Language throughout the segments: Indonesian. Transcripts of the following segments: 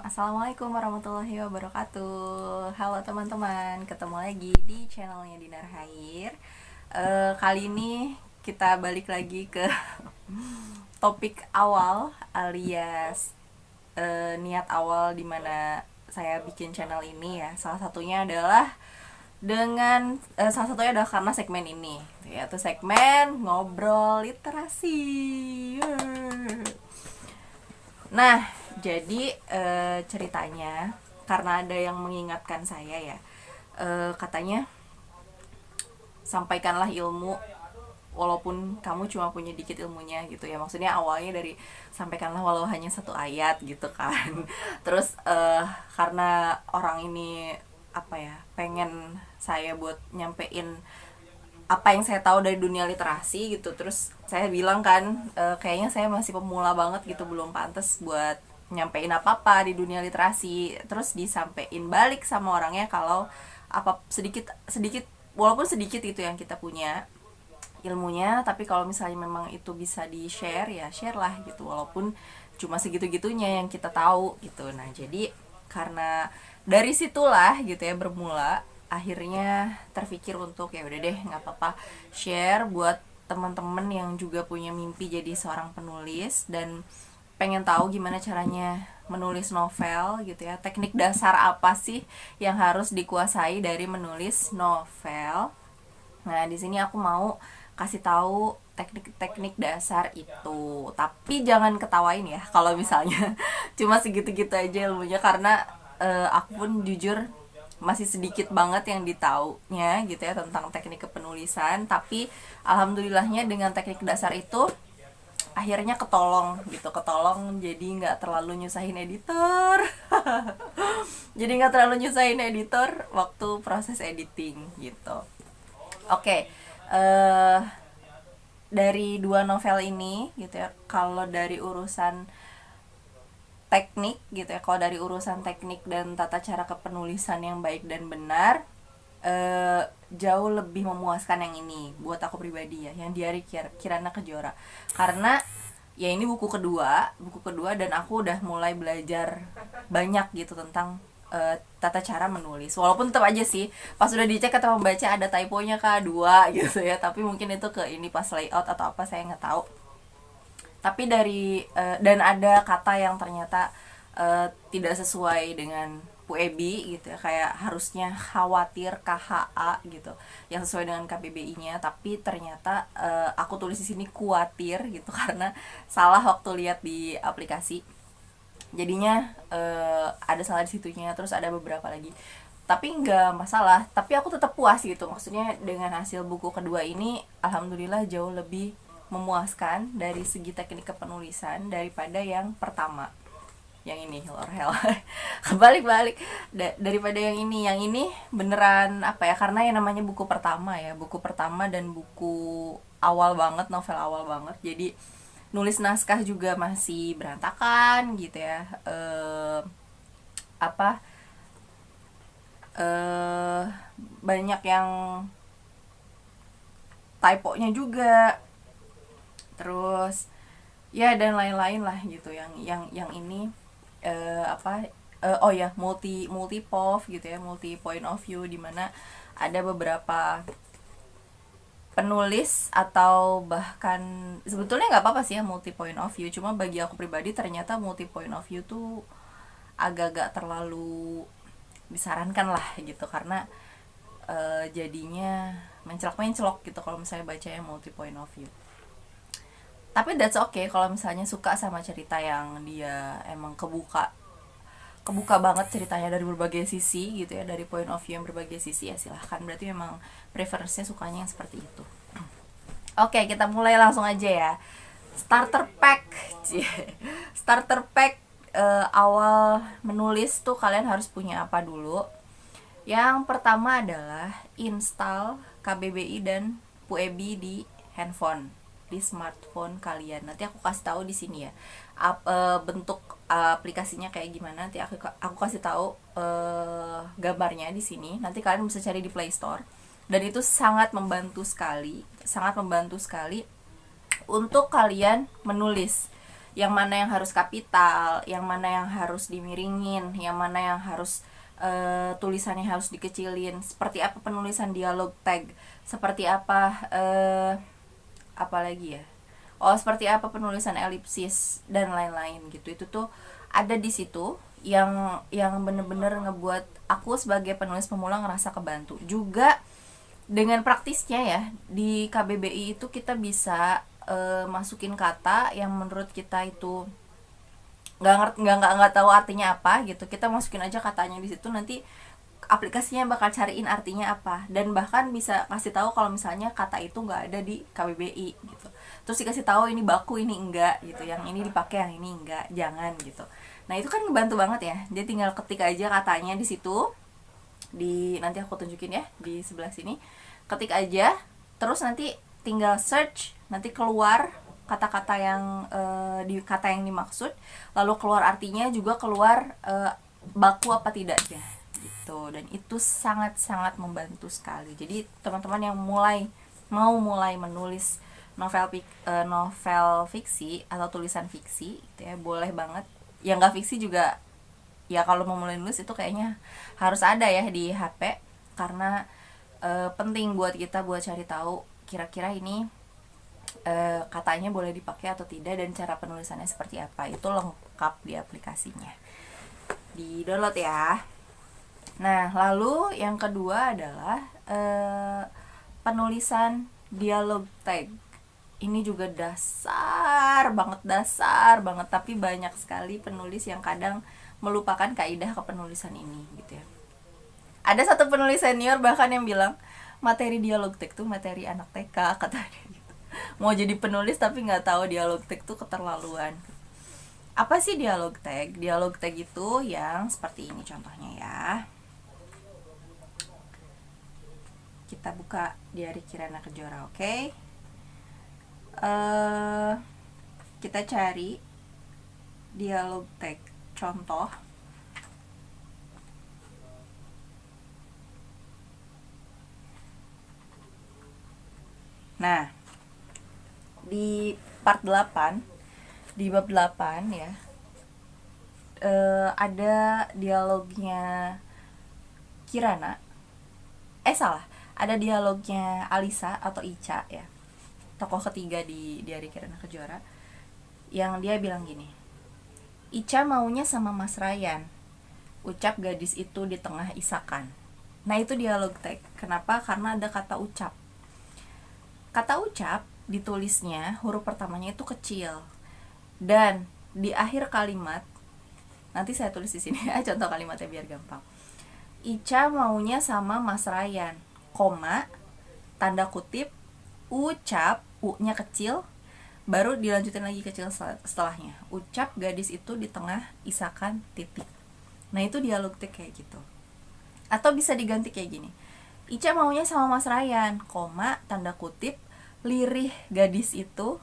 Assalamualaikum warahmatullahi wabarakatuh. Halo teman-teman, ketemu lagi di channelnya Dinar Hair. Kali ini kita balik lagi ke topik awal alias niat awal dimana saya bikin channel ini ya. Salah satunya adalah karena segmen ini, yaitu segmen ngobrol literasi. Nah, jadi ceritanya karena ada yang mengingatkan saya ya, katanya sampaikanlah ilmu walaupun kamu cuma punya dikit ilmunya gitu ya. Maksudnya awalnya dari sampaikanlah walau hanya satu ayat gitu kan. Terus karena orang ini apa ya, pengen saya buat nyampein apa yang saya tahu dari dunia literasi gitu. Terus saya bilang kan, kayaknya saya masih pemula banget gitu, belum pantas buat nyampein apa-apa di dunia literasi. Terus disampein balik sama orangnya kalau apa sedikit sedikit walaupun sedikit gitu yang kita punya ilmunya, tapi kalau misalnya memang itu bisa di share ya share lah gitu, walaupun cuma segitu-gitunya yang kita tahu gitu. Nah, jadi karena dari situlah gitu ya bermula, akhirnya terpikir untuk ya udah deh nggak apa-apa share buat teman-teman yang juga punya mimpi jadi seorang penulis dan pengen tahu gimana caranya menulis novel gitu ya, teknik dasar apa sih yang harus dikuasai dari menulis novel. Nah, di sini aku mau kasih tahu teknik-teknik dasar itu. Tapi jangan ketawain ya kalau misalnya cuma segitu-gitu aja ilmunya, karena aku pun jujur masih sedikit banget yang ditaunya gitu ya tentang teknik kepenulisan. Tapi alhamdulillahnya dengan teknik dasar itu akhirnya ketolong jadi nggak terlalu nyusahin editor. Jadi nggak terlalu nyusahin editor waktu proses editing gitu. Oke, dari dua novel ini gitu ya, kalau dari urusan teknik gitu ya, kalau dari urusan teknik dan tata cara kepenulisan yang baik dan benar, jauh lebih memuaskan yang ini buat aku pribadi ya, yang Diari Kirana Kejora. Karena ya ini buku kedua dan aku udah mulai belajar banyak gitu tentang tata cara menulis. Walaupun tetap aja sih pas udah dicek kata pembaca ada typonya kak dua gitu ya, tapi mungkin itu ke ini pas layout atau apa saya nggak tahu. Tapi dari dan ada kata yang ternyata tidak sesuai dengan PUEBI gitu ya, kayak harusnya khawatir KHA gitu yang sesuai dengan KBBI-nya, tapi ternyata aku tulis di sini kuatir gitu karena salah waktu lihat di aplikasi. Jadinya ada salah di situnya, terus ada beberapa lagi, tapi nggak masalah, tapi aku tetap puas gitu. Maksudnya dengan hasil buku kedua ini alhamdulillah jauh lebih memuaskan dari segi teknik kepenulisan daripada yang pertama, yang ini Hell or Hell. Kebalik-balik daripada yang ini beneran apa ya, karena yang namanya buku pertama ya, buku pertama dan buku awal banget, novel awal banget, jadi nulis naskah juga masih berantakan gitu ya. Apa banyak yang typonya juga, terus ya dan lain-lain lah gitu. Yang ini oh ya, multi pov gitu ya, multi point of view, dimana ada beberapa penulis atau bahkan sebetulnya nggak apa-apa sih ya multi point of view, cuma bagi aku pribadi ternyata multi point of view tuh agak-agak terlalu disarankan lah gitu, karena jadinya mencelok gitu kalau misalnya baca yang multi point of view. Tapi that's okay kalau misalnya suka sama cerita yang dia emang kebuka banget ceritanya dari berbagai sisi gitu ya, dari point of view yang berbagai sisi, ya silahkan, berarti memang preferensinya sukanya yang seperti itu. Oke, kita mulai langsung aja ya. Starter pack. Starter pack awal menulis tuh kalian harus punya apa dulu? Yang pertama adalah install KBBI dan PUEBI di handphone, di smartphone kalian. Nanti aku kasih tahu di sini ya bentuk aplikasinya kayak gimana. Nanti aku kasih tahu gambarnya di sini. Nanti kalian bisa cari di Play Store. Dan itu sangat membantu sekali untuk kalian menulis. yang mana yang harus kapital, yang mana yang harus dimiringin, yang mana yang harus tulisannya harus dikecilin, seperti apa penulisan dialog tag, seperti apa lagi ya, seperti apa penulisan elipsis dan lain-lain gitu. Itu tuh ada di situ yang bener-bener ngebuat aku sebagai penulis pemula ngerasa kebantu juga. Dengan praktisnya ya, di KBBI itu kita bisa masukin kata yang menurut kita itu nggak tahu artinya apa gitu, kita masukin aja katanya di situ, nanti aplikasinya bakal cariin artinya apa, dan bahkan bisa kasih tahu kalau misalnya kata itu nggak ada di KBBI gitu, terus dikasih tahu ini baku ini enggak gitu, yang ini dipakai yang ini enggak, jangan gitu. Nah itu kan ngebantu banget ya, dia tinggal ketik aja katanya di situ, nanti aku tunjukin ya di sebelah sini, ketik aja terus nanti tinggal search, nanti keluar kata-kata yang kata yang dimaksud, lalu keluar artinya, juga keluar baku apa tidaknya gitu. Dan itu sangat-sangat membantu sekali. Jadi teman-teman yang mau mulai menulis novel fiksi atau tulisan fiksi gitu ya, boleh banget. Yang nggak fiksi juga ya, kalau mau mulai nulis itu kayaknya harus ada ya di HP, karena penting buat kita buat cari tahu kira-kira ini katanya boleh dipakai atau tidak, dan cara penulisannya seperti apa. Itu lengkap di aplikasinya, di download ya. Nah lalu yang kedua adalah penulisan dialog tag. Ini juga dasar banget, tapi banyak sekali penulis yang kadang melupakan kaidah kepenulisan ini gitu ya. Ada satu penulis senior bahkan yang bilang materi dialog tag tuh materi anak TK katanya gitu. Mau jadi penulis tapi nggak tahu dialog tag tuh keterlaluan. Apa sih dialog tag? Dialog tag itu yang seperti ini contohnya ya. Kita buka Diari Kirana Kejora, oke? Kita cari dialog tag contoh. Nah, di part 8, di bab 8 ya, ada dialognya Kirana. Ada dialognya Alisa atau Ica ya, tokoh ketiga di Diari Kirana Kejora, yang dia bilang gini, Ica maunya sama Mas Ryan, ucap gadis itu di tengah isakan. Nah itu dialog tag. Kenapa? Karena ada kata ucap. Kata ucap ditulisnya huruf pertamanya itu kecil, dan di akhir kalimat, nanti saya tulis di sini ya contoh kalimatnya biar gampang. Ica maunya sama Mas Ryan, koma, tanda kutip, ucap, u-nya kecil, baru dilanjutin lagi kecil setelahnya, ucap gadis itu di tengah isakan titik. Nah itu dialog tag kayak gitu. Atau bisa diganti kayak gini, Ica maunya sama Mas Ryan, koma, tanda kutip, lirih gadis itu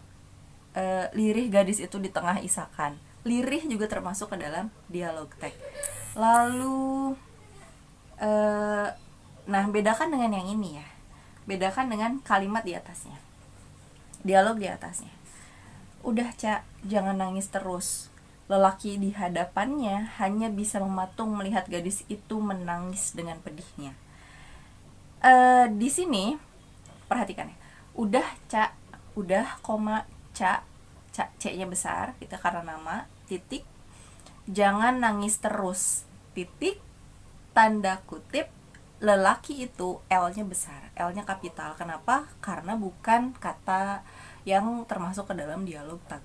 di tengah isakan. Lirih juga termasuk ke dalam dialog tag. Lalu nah bedakan dengan yang ini ya, bedakan dengan kalimat di atasnya, dialog di atasnya. Udah Ca, jangan nangis terus. Lelaki di hadapannya hanya bisa mematung melihat gadis itu menangis dengan pedihnya. Di sini perhatikan ya. Udah Ca, udah koma Ca, C-nya besar kita karena nama, titik, jangan nangis terus, titik, tanda kutip, lelaki itu L-nya besar, L-nya kapital. Kenapa? Karena bukan kata yang termasuk ke dalam dialog tag.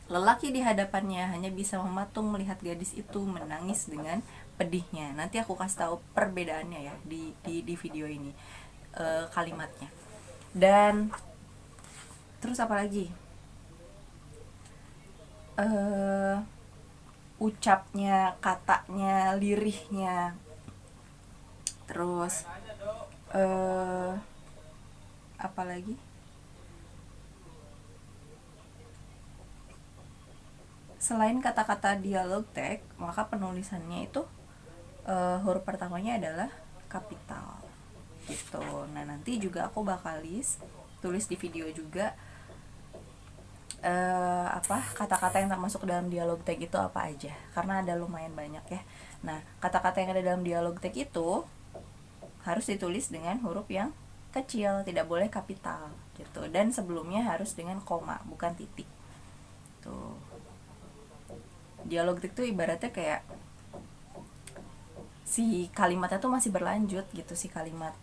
Lelaki di hadapannya hanya bisa mematung melihat gadis itu menangis dengan pedihnya. Nanti aku kasih tahu perbedaannya ya di video ini, kalimatnya. Dan terus apa lagi? Ucapnya, katanya, lirihnya. Terus apa lagi? Selain kata-kata dialog tag, maka penulisannya itu huruf pertamanya adalah kapital gitu. Nah nanti juga aku tulis di video juga kata-kata yang termasuk dalam dialog tag itu apa aja, karena ada lumayan banyak ya. Nah, kata-kata yang ada dalam dialog tag itu harus ditulis dengan huruf yang kecil, tidak boleh kapital gitu, dan sebelumnya harus dengan koma, bukan titik. Tuh. Dialog tag itu ibaratnya kayak si kalimatnya tuh masih berlanjut gitu, si kalimat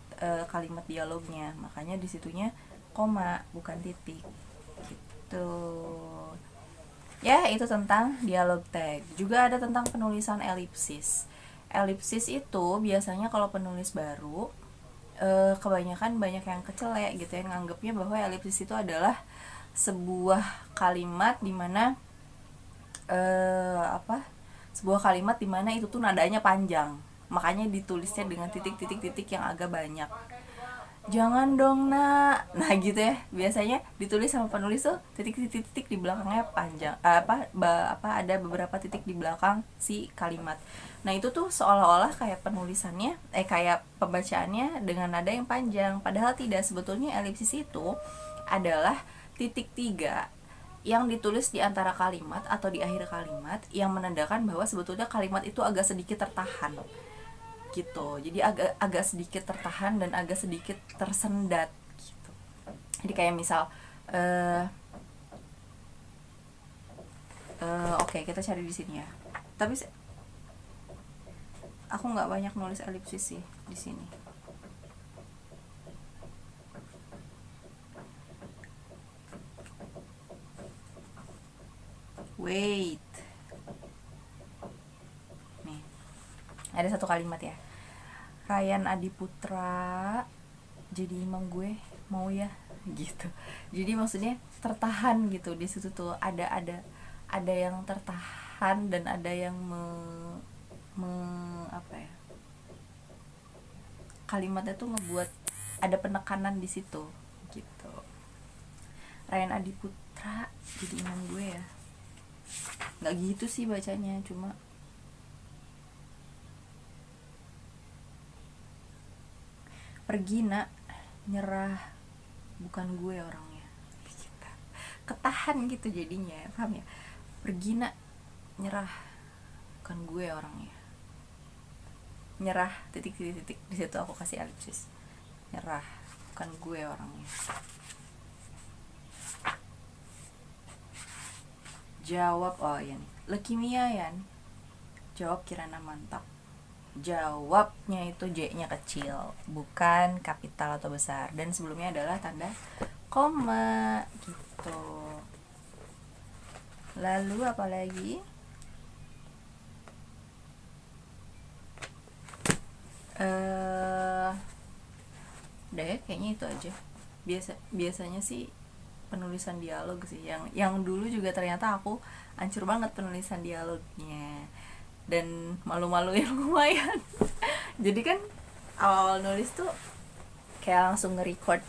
dialognya, makanya disitunya koma bukan titik gitu. Ya, itu tentang dialog tag. Juga ada tentang penulisan elipsis. Elipsis itu biasanya kalau penulis baru, kebanyakan banyak yang kecelek gitu ya, nganggapnya bahwa elipsis itu adalah sebuah kalimat dimana sebuah kalimat dimana itu tuh nadanya panjang, makanya ditulisnya dengan titik-titik-titik yang agak banyak. Jangan dong nak, nah gitu ya, biasanya ditulis sama penulis tuh titik-titik di belakangnya panjang, ada beberapa titik di belakang si kalimat. Nah itu tuh seolah-olah kayak penulisannya, kayak pembacaannya dengan nada yang panjang, padahal tidak. Sebetulnya elipsis itu adalah titik 3 yang ditulis di antara kalimat atau di akhir kalimat, yang menandakan bahwa sebetulnya kalimat itu agak sedikit tertahan gitu. Jadi agak sedikit tertahan dan agak sedikit tersendat gitu. Jadi kayak misal oke, kita cari di sini ya. Tapi aku nggak banyak nulis elipsis sih di sini. Wait. Nih. Ada satu kalimat ya. Ryan Adiputra jadi imam gue mau ya gitu. Jadi maksudnya tertahan gitu di situ tuh, ada yang tertahan dan ada yang kalimatnya tuh ngebuat ada penekanan di situ gitu. Ryan Adiputra jadi imam gue ya, nggak gitu sih bacanya, cuma pergi nak, nyerah, bukan gue orangnya, ketahan gitu jadinya, paham ya? Pergi nak, nyerah, bukan gue orangnya. Nyerah, titik-titik, di situ aku kasih elipsis. Nyerah, bukan gue orangnya. Jawab, oh iya nih, leukemia Yan. Jawab Kirana mantap. Jawabnya itu J-nya kecil, bukan kapital atau besar, dan sebelumnya adalah tanda koma gitu. Lalu apa lagi? Deh, kayaknya itu aja. Biasanya sih penulisan dialog sih yang dulu juga ternyata aku hancur banget penulisan dialognya, dan malu-maluin lumayan. Jadi kan awal nulis tuh kayak langsung nge-record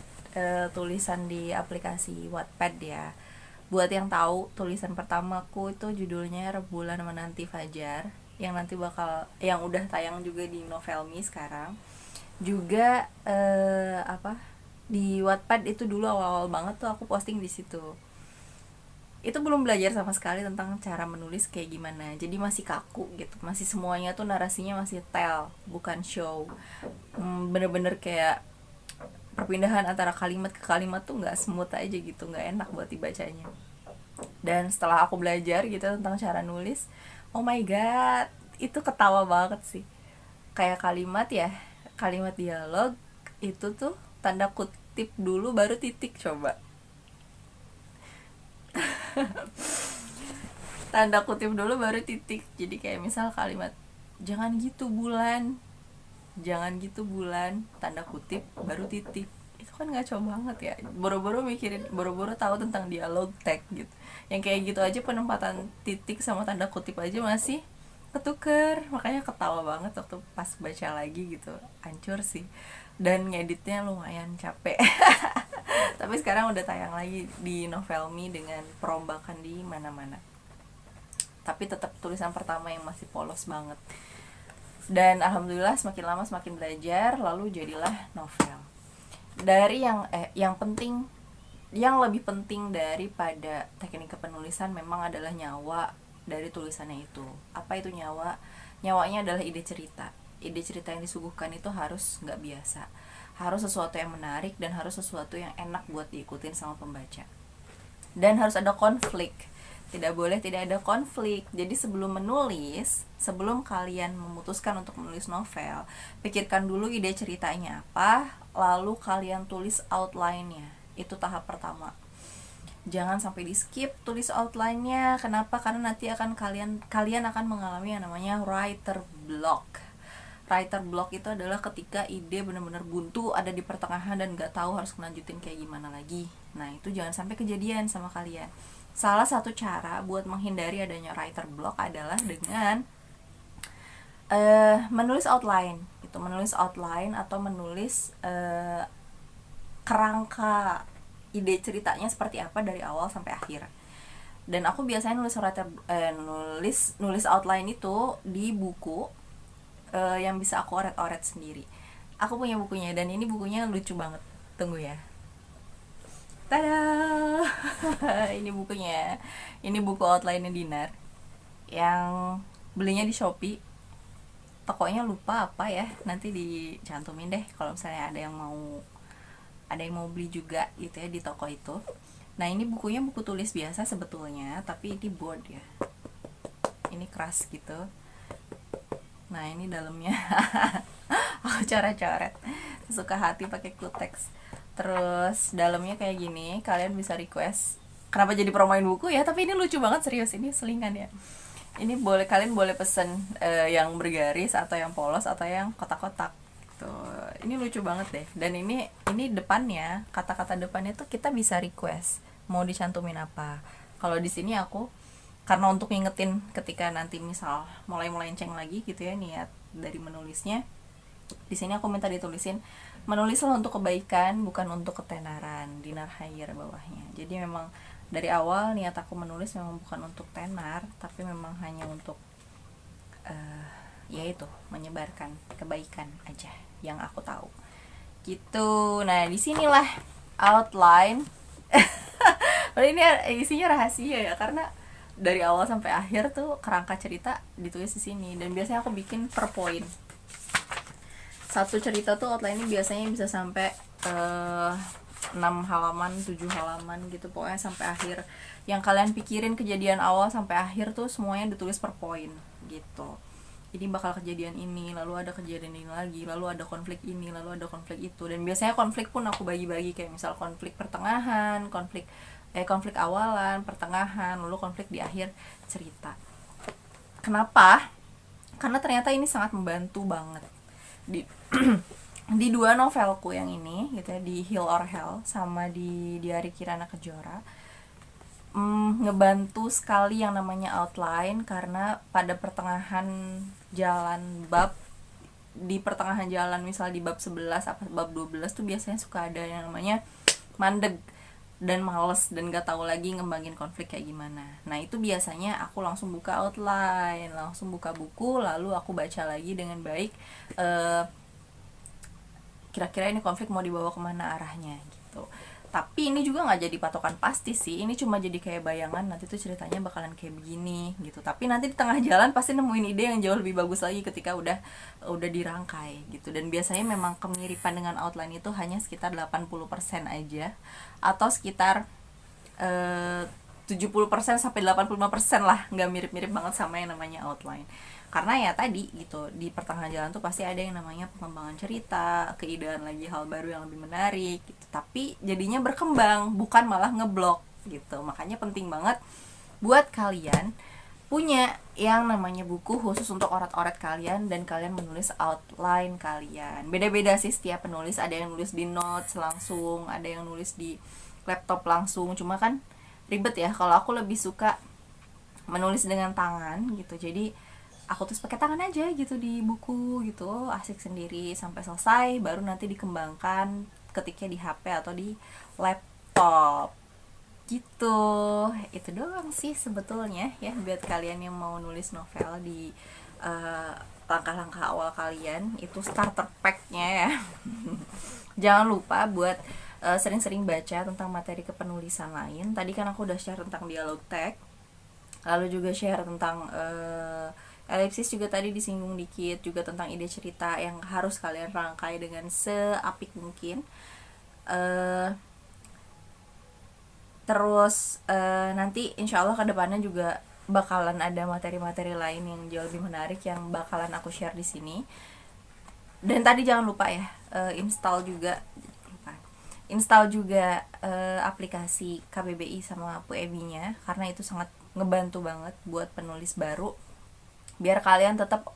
tulisan di aplikasi Wattpad ya. Buat yang tahu, tulisan pertamaku itu judulnya Rembulan Menanti Fajar, yang nanti yang udah tayang juga di Novelmi sekarang. Juga di Wattpad itu dulu awal-awal banget tuh aku posting di situ. Itu belum belajar sama sekali tentang cara menulis kayak gimana, jadi masih kaku gitu, masih semuanya tuh narasinya masih tell bukan show. Bener-bener kayak perpindahan antara kalimat ke kalimat tuh nggak smooth aja gitu, nggak enak buat dibacanya. Dan setelah aku belajar gitu tentang cara nulis, oh my god, itu ketawa banget sih. Kayak kalimat dialog itu tuh tanda kutip dulu baru titik, coba. Tanda kutip dulu baru titik. Jadi kayak misal kalimat jangan gitu bulan, tanda kutip baru titik. Itu kan ngaco banget ya. Boro-boro tahu tentang dialog tag gitu. Yang kayak gitu aja penempatan titik sama tanda kutip aja masih ketuker. Makanya ketawa banget waktu pas baca lagi gitu. Hancur sih. Dan ngeditnya lumayan capek. Tapi sekarang udah tayang lagi di Novelmi dengan perombakan di mana-mana. Tapi tetap tulisan pertama yang masih polos banget. Dan alhamdulillah semakin lama semakin belajar, lalu jadilah novel. Dari yang penting yang lebih penting daripada teknik kepenulisan memang adalah nyawa dari tulisannya itu. Apa itu nyawa? Nyawanya adalah ide cerita. Ide cerita yang disuguhkan itu harus nggak biasa, harus sesuatu yang menarik dan harus sesuatu yang enak buat diikutin sama pembaca. Dan harus ada konflik, tidak boleh tidak ada konflik. Jadi sebelum menulis, sebelum kalian memutuskan untuk menulis novel, pikirkan dulu ide ceritanya apa, lalu kalian tulis outline-nya. Itu tahap pertama. Jangan sampai di skip tulis outline-nya. Kenapa? Karena nanti akan kalian akan mengalami yang namanya writer block. Writer block itu adalah ketika ide benar-benar buntu, ada di pertengahan dan nggak tahu harus melanjutin kayak gimana lagi. Nah, itu jangan sampai kejadian sama kalian. Salah satu cara buat menghindari adanya writer block adalah dengan menulis outline. Itu menulis outline atau menulis kerangka ide ceritanya seperti apa dari awal sampai akhir. Dan aku biasanya nulis outline itu di buku yang bisa aku oret-oret sendiri. Aku punya bukunya dan ini bukunya lucu banget. Tunggu ya. Tada. Ini bukunya. Ini buku outline-nya Dinar yang belinya di Shopee. Tokonya lupa apa ya. Nanti dicantumin deh kalau misalnya ada yang mau beli juga gitu ya di toko itu. Nah, ini bukunya buku tulis biasa sebetulnya, tapi ini board ya. Ini keras gitu. Nah, ini dalamnya aku coret-coret suka hati pakai kutex. Terus dalamnya kayak gini. Kalian bisa request. Kenapa jadi promoin buku ya? Tapi ini lucu banget, serius, ini selingan ya. Ini kalian boleh pesen yang bergaris atau yang polos atau yang kotak-kotak. Tuh, ini lucu banget deh. Dan ini depannya, kata-kata depannya tuh kita bisa request mau dicantumin apa. Kalau di sini aku karena untuk ngingetin ketika nanti misal mulai melenceng lagi gitu ya niat dari menulisnya, di sini aku minta ditulisin menulislah untuk kebaikan bukan untuk ketenaran, Dinar Hair bawahnya. Jadi memang dari awal niat aku menulis memang bukan untuk tenar, tapi memang hanya untuk yaitu menyebarkan kebaikan aja yang aku tahu gitu. Nah, disinilah outline. Ini isinya rahasia ya, karena dari awal sampai akhir tuh kerangka cerita ditulis di sini. Dan biasanya aku bikin per poin. Satu cerita tuh outline ini biasanya bisa sampai 6 halaman, 7 halaman gitu, pokoknya sampai akhir. Yang kalian pikirin kejadian awal sampai akhir tuh semuanya ditulis per poin gitu. Jadi bakal kejadian ini, lalu ada kejadian ini lagi, lalu ada konflik ini, lalu ada konflik itu. Dan biasanya konflik pun aku bagi-bagi, kayak misal konflik pertengahan, konflik awalan, pertengahan, lalu konflik di akhir cerita. Kenapa? Karena ternyata ini sangat membantu banget di dua novelku yang ini gitu ya, di Heal or Hell sama di Diari Kirana Kejora. Ngebantu sekali yang namanya outline, karena pada pertengahan jalan bab, di pertengahan jalan misal di bab 11 apa bab 12 tuh biasanya suka ada yang namanya mandeg dan males dan gak tahu lagi ngembangin konflik kayak gimana. Nah, itu biasanya aku langsung buka outline, langsung buka buku, lalu aku baca lagi dengan baik kira-kira ini konflik mau dibawa kemana arahnya gitu. Tapi ini juga nggak jadi patokan pasti sih, ini cuma jadi kayak bayangan nanti tuh ceritanya bakalan kayak begini gitu. Tapi nanti di tengah jalan pasti nemuin ide yang jauh lebih bagus lagi ketika udah dirangkai gitu. Dan biasanya memang kemiripan dengan outline itu hanya sekitar 80% aja, atau sekitar 70% sampai 85% lah, nggak mirip-mirip banget sama yang namanya outline. Karena ya tadi gitu, di pertengahan jalan tuh pasti ada yang namanya pengembangan cerita, keidean lagi hal baru yang lebih menarik gitu. Tapi jadinya berkembang, bukan malah ngeblok gitu. Makanya penting banget buat kalian punya yang namanya buku khusus untuk oret-oret kalian, dan kalian menulis outline kalian. Beda-beda sih setiap penulis, ada yang nulis di notes langsung, ada yang nulis di laptop langsung. Cuma kan ribet ya, kalau aku lebih suka menulis dengan tangan gitu. Jadi aku tulis pakai tangan aja gitu di buku gitu, asik sendiri sampai selesai, baru nanti dikembangkan ketika di HP atau di laptop gitu. Itu doang sih sebetulnya ya, buat kalian yang mau nulis novel di langkah-langkah awal kalian, itu starter pack-nya ya. Jangan lupa buat sering-sering baca tentang materi kepenulisan lain. Tadi kan aku udah share tentang dialog teks, lalu juga share tentang elipsis juga tadi disinggung dikit, juga tentang ide cerita yang harus kalian rangkai dengan seapik mungkin. Terus nanti insya Allah kedepannya juga bakalan ada materi-materi lain yang jauh lebih menarik yang bakalan aku share di sini. Dan tadi jangan lupa ya, install juga aplikasi KBBI sama PUEB-nya, karena itu sangat ngebantu banget buat penulis baru, biar kalian tetap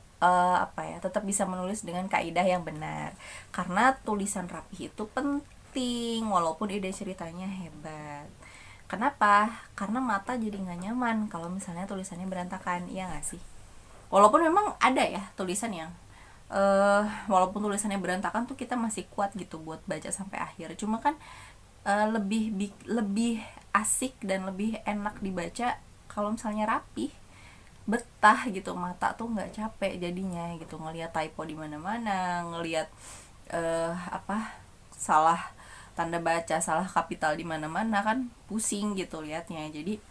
tetap bisa menulis dengan kaidah yang benar, karena tulisan rapih itu penting walaupun ide ceritanya hebat. Kenapa? Karena mata jadi nggak nyaman kalau misalnya tulisannya berantakan, iya nggak sih? Walaupun memang ada ya tulisan yang walaupun tulisannya berantakan tuh kita masih kuat gitu buat baca sampai akhir. Cuma kan lebih asik dan lebih enak dibaca kalau misalnya rapih, betah gitu, mata tuh nggak capek jadinya gitu ngelihat typo di mana-mana, ngelihat salah tanda baca, salah kapital di mana-mana, kan pusing gitu liatnya. Jadi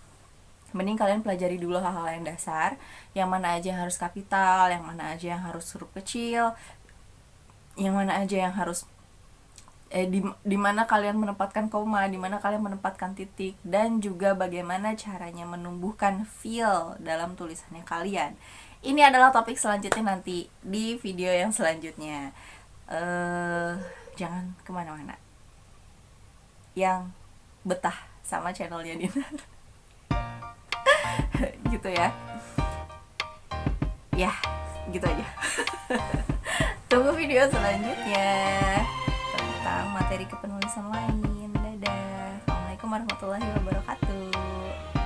mending kalian pelajari dulu hal-hal yang dasar, yang mana aja yang harus kapital, yang mana aja yang harus huruf kecil, yang mana aja yang harus di mana kalian menempatkan koma, di mana kalian menempatkan titik, dan juga bagaimana caranya menumbuhkan feel dalam tulisannya kalian. Ini adalah topik selanjutnya nanti di video yang selanjutnya. Jangan kemana-mana, yang betah sama channelnya Dinar. Gitu ya. Ya, gitu aja. Tunggu video selanjutnya tentang materi kepenulisan lain. Dadah. Assalamualaikum warahmatullahi wabarakatuh.